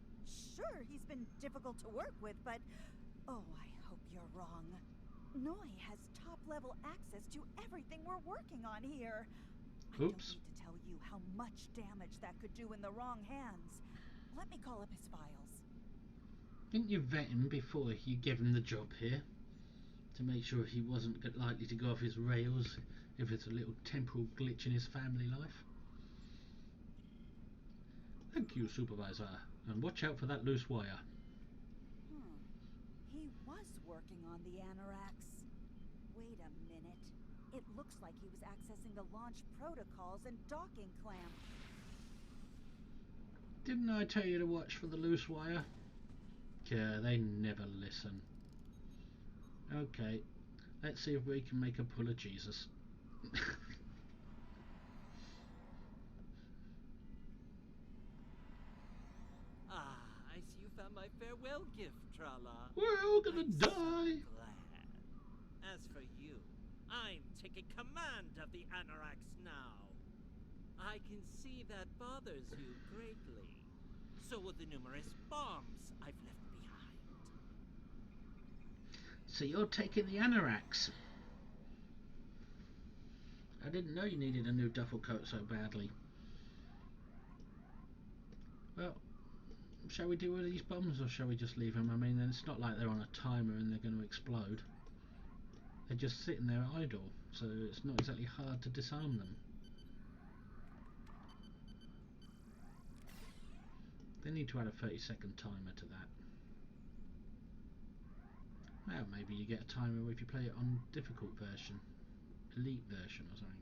sure, he's been difficult to work with, but... Oh, I hope you're wrong. Noy has top-level access to everything we're working on here. Oops. I don't need to tell you how much damage that could do in the wrong hands. Let me call up his files. Didn't you vet him before you gave him the job here? To make sure he wasn't likely to go off his rails if it's a little temporal glitch in his family life? Thank you, supervisor. And watch out for that loose wire. He was working on the Anorax. Wait a minute. It looks like he was accessing the launch protocols and docking clamp. Didn't I tell you to watch for the loose wire? Yeah, they never listen. Okay, let's see if we can make a pull of Jesus. I see you found my farewell gift, Trala. We're all gonna die. So glad. As for you, I'm taking command of the Anorax now. I can see that bothers you greatly. So will the numerous bombs I've left behind. So you're taking the Anorax. I didn't know you needed a new duffel coat so badly. Well, shall we deal with these bombs or shall we just leave them? I mean, it's not like they're on a timer and they're going to explode. They're just sitting there idle, so it's not exactly hard to disarm them. They need to add a 30-second timer to that. Well, maybe you get a timer if you play it on difficult version, elite version or something.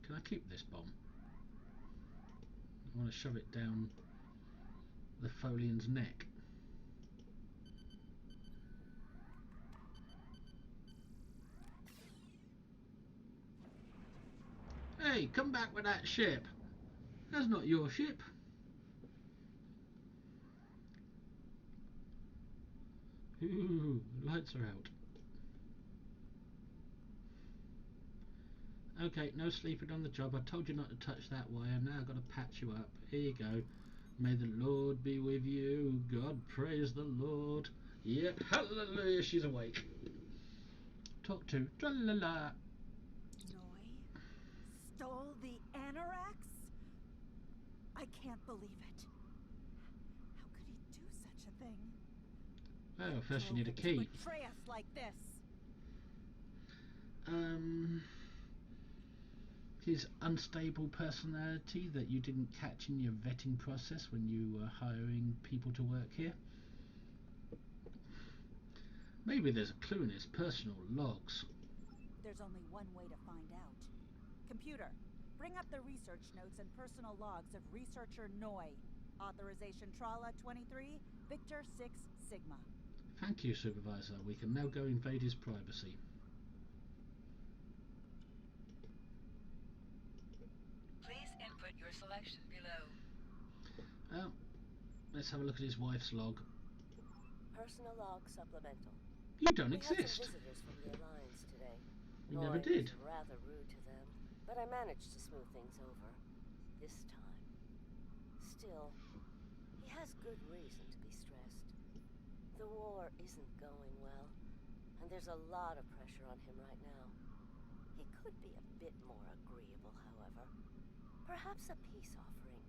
Can I keep this bomb? I want to shove it down the Folian's neck. Hey, come back with that ship. That's not your ship. Ooh, lights are out. Okay, no sleeping on the job. I told you not to touch that wire. Now I've got to patch you up. Here you go. May the Lord be with you. God praise the Lord. Yep, hallelujah, she's awake. Talk to. Tra-la-la. Noi stole the Anorax? I can't believe it. How could he do such a thing? Well, first you need a key. Betray us like this. His unstable personality that you didn't catch in your vetting process when you were hiring people to work here. Maybe there's a clue in his personal logs. There's only one way to find out. Computer, bring up the research notes and personal logs of researcher Noi. Authorization Trala 23, Victor 6 Sigma. Thank you, Supervisor. We can now go invade his privacy. Please input your selection below. Well, let's have a look at his wife's log. Personal log supplemental. You don't We exist. had some visitors from the Alliance today. We Noi never did. was rather rude to them, but I managed to smooth things over. This time. Still, he has good reason to be stressed. The war isn't going well, and there's a lot of pressure on him right now. He could be a bit more agreeable, however. Perhaps a peace offering.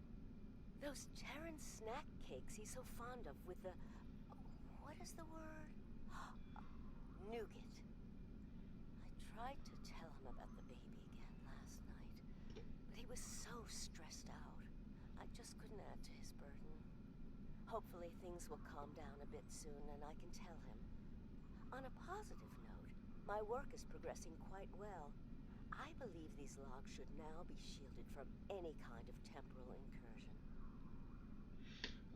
Those Terran snack cakes he's so fond of with the... what is the word? Nougat. I tried to tell him about the baby again last night, but he was so stressed out. I just couldn't add to his burden. Hopefully things will calm down a bit soon and I can tell him. On a positive note, my work is progressing quite well. I believe these logs should now be shielded from any kind of temporal incursion.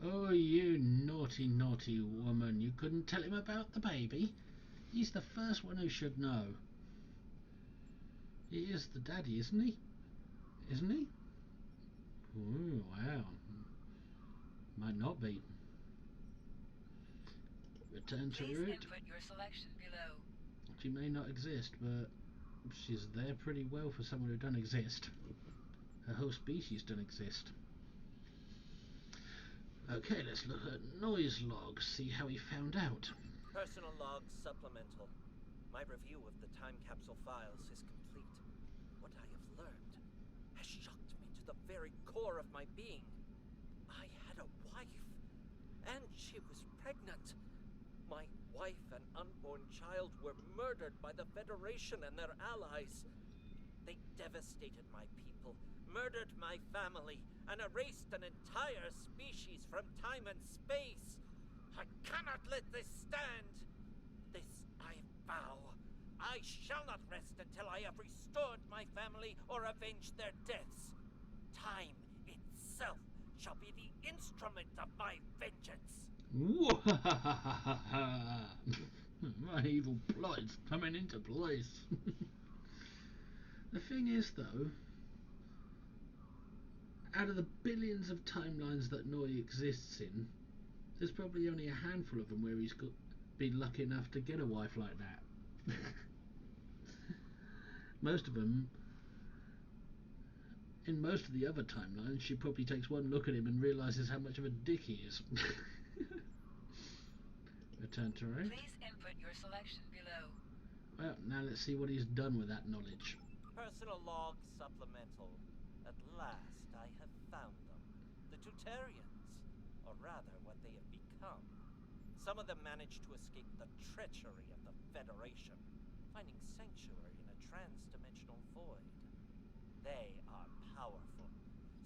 Oh, you naughty, naughty woman. You couldn't tell him about the baby? He's the first one who should know. He is the daddy, isn't he? Isn't he? Oh, wow. Might not be. Return to Please route. input your selection below. She may not exist, but she's there pretty well for someone who doesn't exist. Her whole species don't exist. Okay, let's look at noise logs, see how he found out. Personal logs supplemental. My review of the time capsule files is complete. What I have learned has shocked me to the very core of my being. I had a wife, and she was pregnant. My wife and unborn child were murdered by the Federation and their allies. They devastated my people, murdered my family, and erased an entire species from time and space. I cannot let this stand. This I vow. I shall not rest until I have restored my family or avenged their deaths. Time itself shall be the instrument of my vengeance. My evil plot's coming into place. The thing is, though, out of the billions of timelines that Noi exists in, there's probably only a handful of them where he's been lucky enough to get a wife like that. Most of them, in most of the other timelines, she probably takes one look at him and realises how much of a dick he is. Return to route. Please input your selection below. Well, now let's see what he's done with that knowledge. Personal log supplemental. At last I have found them. The Tutarians, or rather what they have become. Some of them managed to escape the treachery of the Federation. finding sanctuary in a trans-dimensional void. They are powerful.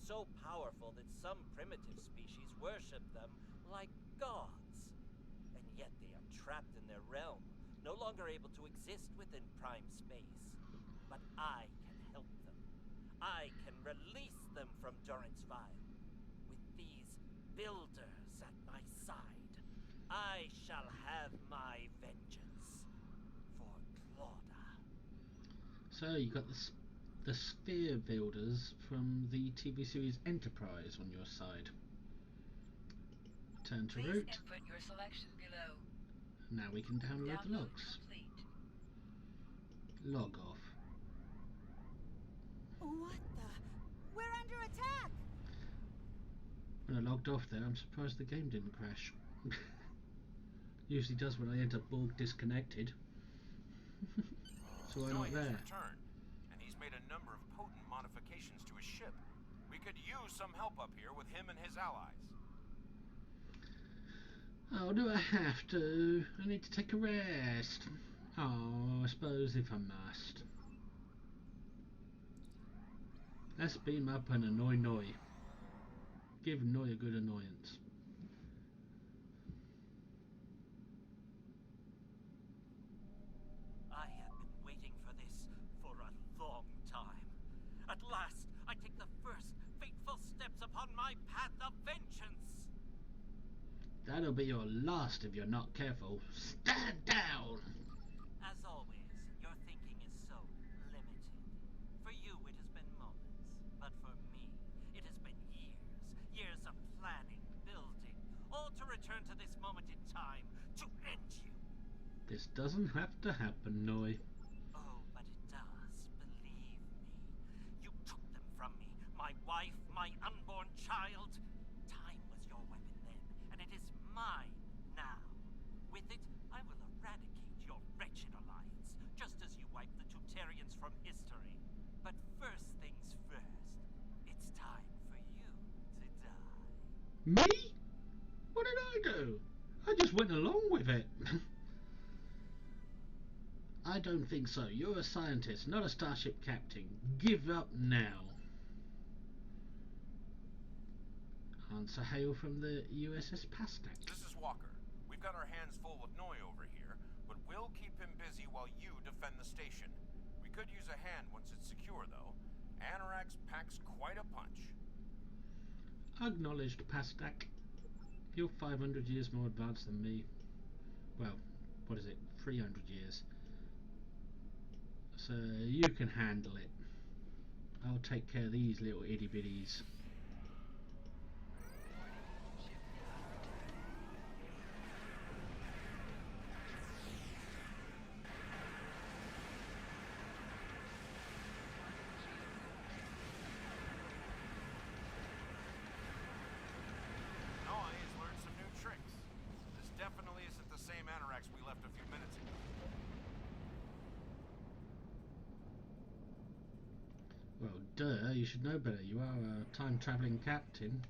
So powerful that some primitive species worship them like gods. And yet they are trapped in their realm, no longer able to exist within prime space. But I can help them. I can release them from Durance Vile. With these builders at my side, I shall have my vengeance for Clauda. So you got the sphere builders from the TV series Enterprise on your side. Turn to Please route. input your selection below. Now we can download the logs. Complete. Log off. What the? We're under attack! When I logged off there, I'm surprised the game didn't crash. Usually does when I end up Borg disconnected. So I'm not there. Returned, and he's made a number of potent modifications to his ship. We could use some help up here with him and his allies. Oh, do I have to? I need to take a rest. Oh, I suppose if I must. Let's beam up and annoy Noi. Give Noi a good annoyance. I have been waiting for this for a long time. At last, I take the first fateful steps upon my path of vengeance. That'll be your last if you're not careful. Stand down! As always, your thinking is so limited. For you, it has been moments. But for me, it has been years. Years of planning, building, all to return to this moment in time, to end you. This doesn't have to happen, Noi. Oh, but it does. Believe me. You took them from me. My wife, my unborn child. Time was your weapon then, and it is mine now. With it, I will eradicate your wretched alliance, just as you wiped the Tutarians from history. But first things first, it's time for you to die. Me? What did I do? I just went along with it. I don't think so. You're a scientist, not a starship captain. Give up now. Answer hail from the USS Pastak. This is Walker. We've got our hands full with Noi over here, but we'll keep him busy while you defend the station. We could use a hand once it's secure, though. Anorax packs quite a punch. Acknowledged, Pastak. You're 500 years more advanced than me. Well, what is it? 300 years. So you can handle it. I'll take care of these little itty bitties. Noi has learned some new tricks. This definitely isn't the same Anorax we left a few minutes ago. Well, duh, you should know better. You are a time-travelling captain.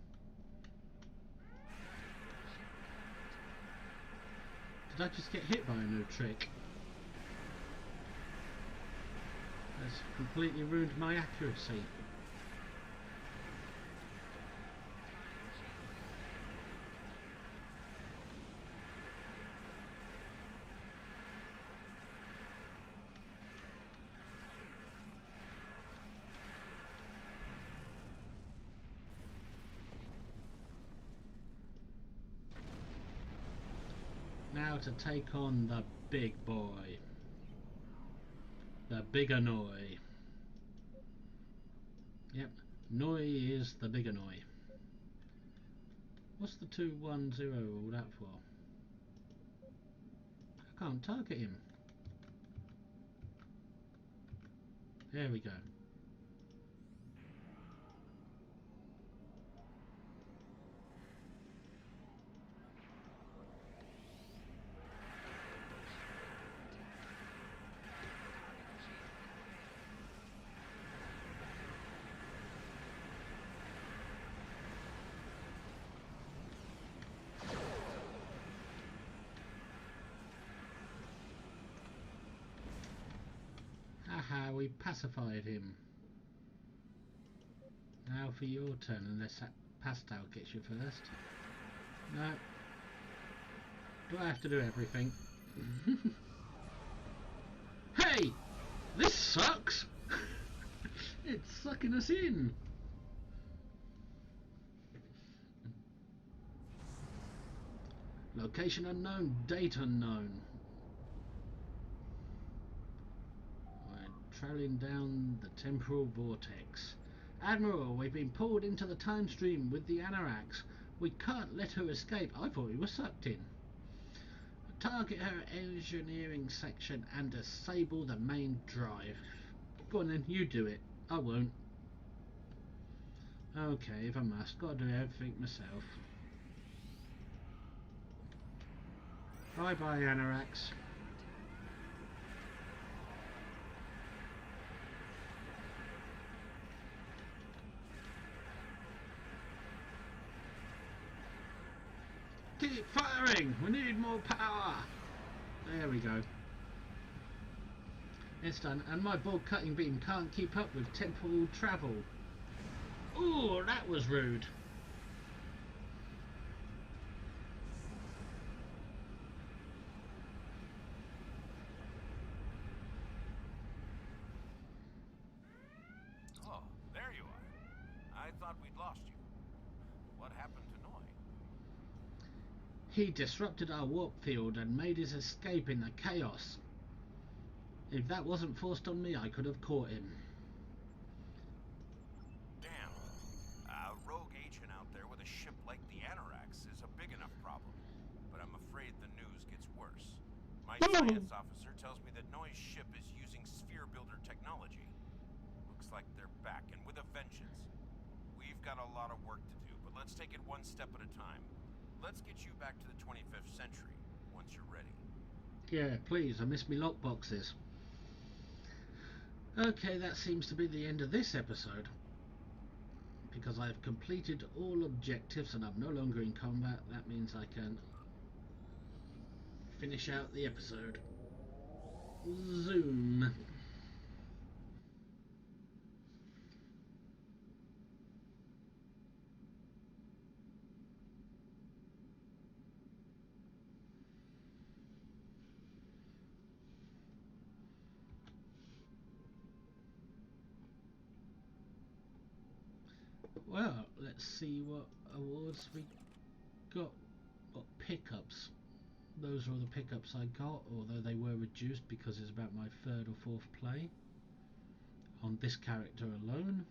Did I just get hit by a new trick? That's completely ruined my accuracy. Now to take on the big boy. The bigger Noi. Yep, Noi is the bigger Noi. What's the 210 all that for? I can't target him. There we go. how we pacified him. Now for your turn, unless that pastel gets you first. No. Do I have to do everything? Hey! This sucks! It's sucking us in! Location unknown, date unknown. We're travelling down the temporal vortex. Admiral, we've been pulled into the time stream with the Anoraks. We can't let her escape. I thought we were sucked in. Target her engineering section and disable the main drive. Go on then, you do it. I won't. Okay, if I must, gotta do everything myself. Bye bye, Anoraks. Keep firing! We need more power! There we go. It's done, and my board cutting beam can't keep up with temporal travel. Ooh, that was rude. Oh, there you are. I thought we'd lost you. What happened to Noi? He disrupted our warp field and made his escape in the chaos. If that wasn't forced on me, I could have caught him. Damn. A rogue agent out there with a ship like the Anoraks is a big enough problem. But I'm afraid the news gets worse. My science officer tells me that Noi's ship is using sphere builder technology. Looks like they're back, and with a vengeance. We've got a lot of work to do, but let's take it one step at a time. Let's get you back to the 25th century, once you're ready. Yeah, please, I miss me lockboxes. Okay, that seems to be the end of this episode. Because I've completed all objectives and I'm no longer in combat, that means I can finish out the episode. Zoom. Well, let's see what awards we got. What pickups? Those are all the pickups I got, although they were reduced because it's about my third or fourth play on this character alone.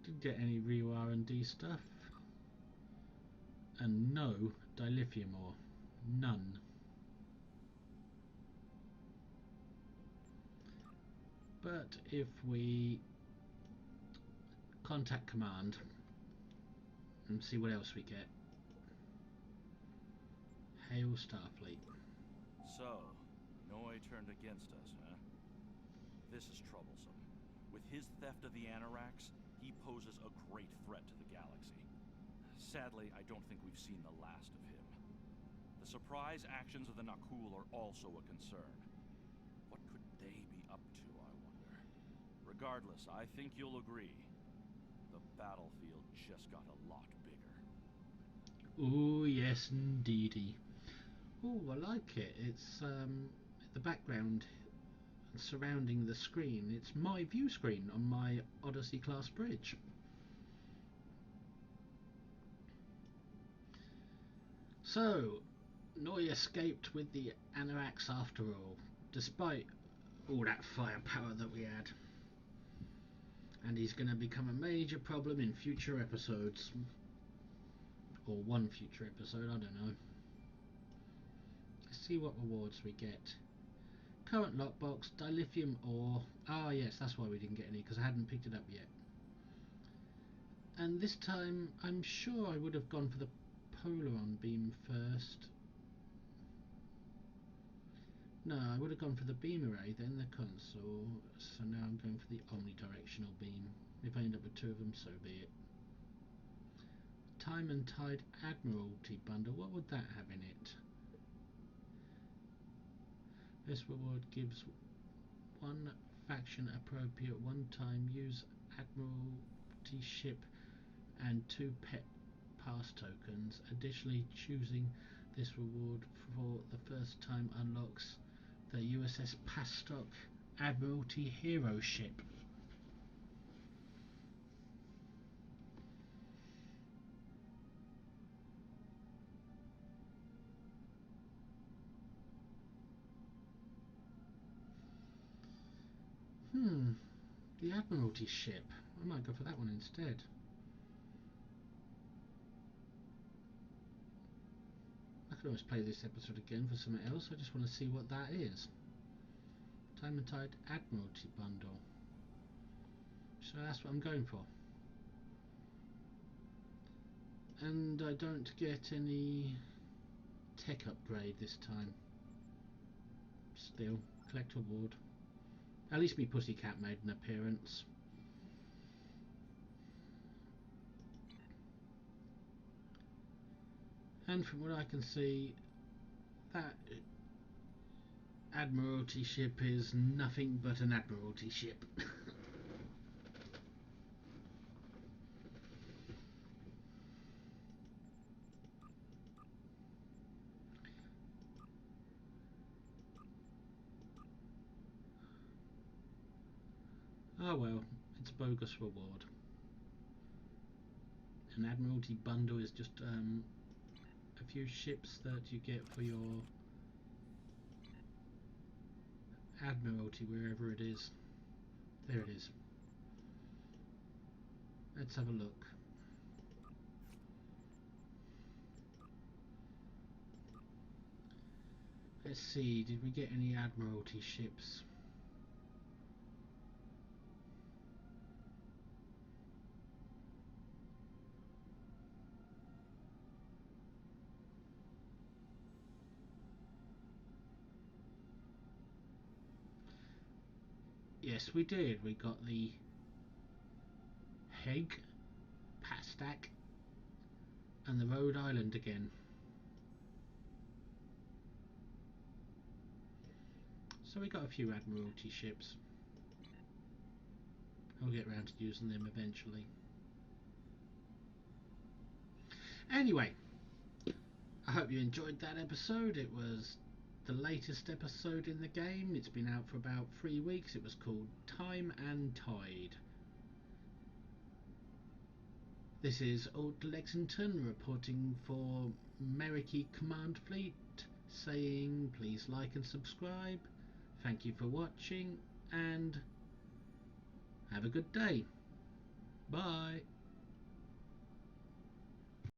Didn't get any real R&D stuff, and no dilithium ore, none. But if we contact command and see what else we get. Hail Starfleet. So, Noi turned against us, huh? This is troublesome. With his theft of the Anoraks, he poses a great threat to the galaxy. Sadly, I don't think we've seen the last of him. The surprise actions of the Nakul are also a concern. What could they be up to, I wonder? Regardless, I think you'll agree. The battlefield just got a lot bigger. Oh yes, indeedy. Oh, I like it. It's the background surrounding the screen. It's my view screen on my Odyssey class bridge. So, Noi escaped with the Anoraks after all, despite all that firepower that we had. And he's going to become a major problem in future episodes. Or one future episode, I don't know. Let's see what rewards we get. Current lockbox, dilithium ore. Ah yes, that's why we didn't get any, because I hadn't picked it up yet. And this time, I'm sure I would have gone for the Polaron beam first. No, I would have gone for the beam array, then the console. So now I'm going for the omnidirectional beam. If I end up with two of them, so be it. Time and Tide Admiralty bundle. What would that have in it? This reward gives one faction appropriate one-time use Admiralty ship and 2 pet pass tokens. Additionally, choosing this reward for the first time unlocks the USS Passtock Admiralty Hero ship. The Admiralty ship. I might go for that one instead. I could always play this episode again for something else. I just want to see what that is. Time and Tide Admiralty bundle. So that's what I'm going for. And I don't get any tech upgrade this time. Still, collect reward. At least me Pussycat made an appearance. And from what I can see, that Admiralty ship is nothing but an Admiralty ship. Oh well, it's a bogus reward. An Admiralty bundle is just a few ships that you get for your Admiralty wherever it is. There it is. Let's have a look. Let's see, did we get any Admiralty ships? Yes, we did. We got the Heg, Pastak, and the Rhode Island again. So we got a few Admiralty ships. I'll get around to using them eventually. Anyway, I hope you enjoyed that episode. It was the latest episode in the game. It's been out for about 3 weeks. It was called Time and Tide. This is Old Lexington reporting for Meriki Command Fleet, saying please like and subscribe. Thank you for watching and have a good day. Bye.